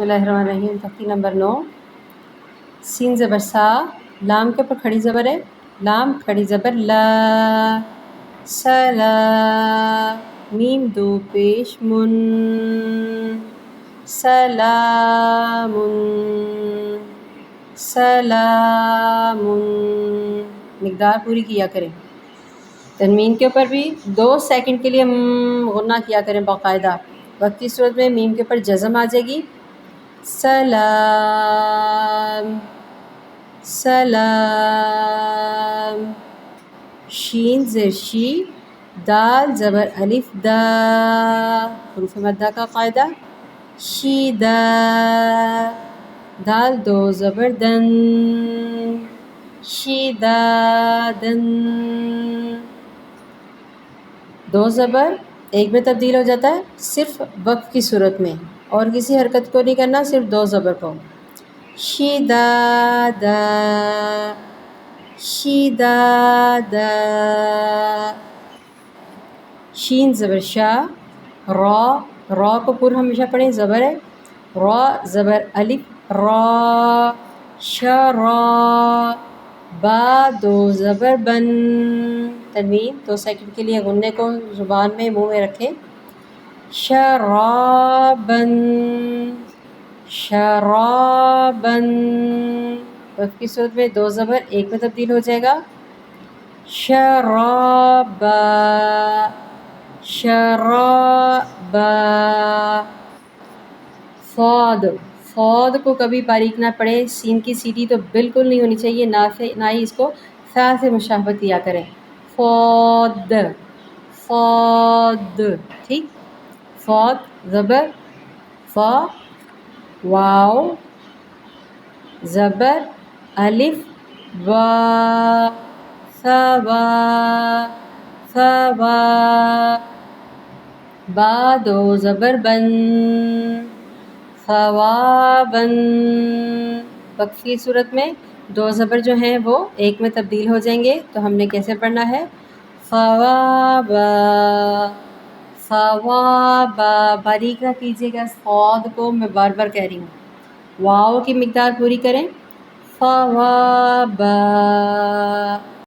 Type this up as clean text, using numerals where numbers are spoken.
बिस्मिल्लाहिर्रहमानिर्रहीम। तख्ती number 9। Scene ज़बर सा, लाम के ऊपर खड़ी ज़बर है, लाम खड़ी ज़बर ला, सला। मीम दो पेश मुन, सलामुन, सलामुन। मिक़दार पूरी किया करें। तनवीन के ऊपर भी 2 सेकंड के लिए गुन्ना किया करें बाकायदा। वक्त की सूरत में मीम के ऊपर जज़म आ जाएगी। सलाम, सलाम। शीन ज़ेर शी, दाल ज़बर अलिफ दा, हुरूफ़ मद्दा का कायदा। शीदा, दाल दो ज़बर दन, शीदादन। 2 ज़बर 1 में तब्दील हो जाता है सिर्फ वक्फ की सूरत में, और किसी हरकत को नहीं करना, सिर्फ 2 ज़बर को। शीदादा, शीदादा। शीन ज़बर शा, रॉ, रॉ को पुर हमेशा पढ़ें, ज़बर है। रॉ ज़बर अलिफ रॉ, शरा। बा दो ज़बर बन, तनवीन 2 सेकंड के लिए गुन्ने को ज़ुबान में मुंह में रखें। शराबन, शराबन। वक्त की सूरत में 2 ज़बर 1 में तब्दील हो जाएगा। शराबा, शराबा। फ़ौद, फ़ौद को कभी बारीक ना पढ़े, सीन की सीटी तो बिल्कुल नहीं होनी चाहिए, ना ही इसको फ़ा से मुशाबहत किया करें। फ़ौद, फ़ौद, ठीक। फ़ौद ज़बर फ़ा, वाव ज़बर अलिफ वा, फ़वा, फ़वा। बा दो ज़बर बन, फ़वाबन। वक्फ की सूरत में 2 ज़बर जो हैं वो 1 में तब्दील हो जाएंगे, तो हमने कैसे पढ़ना है? फ़वाबा, फ़वाबा। बारीक ना कीजिएगा, फ़ौद को मैं बार बार कह रही हूँ। वाव की मिक़दार पूरी करें। फ़वाबा।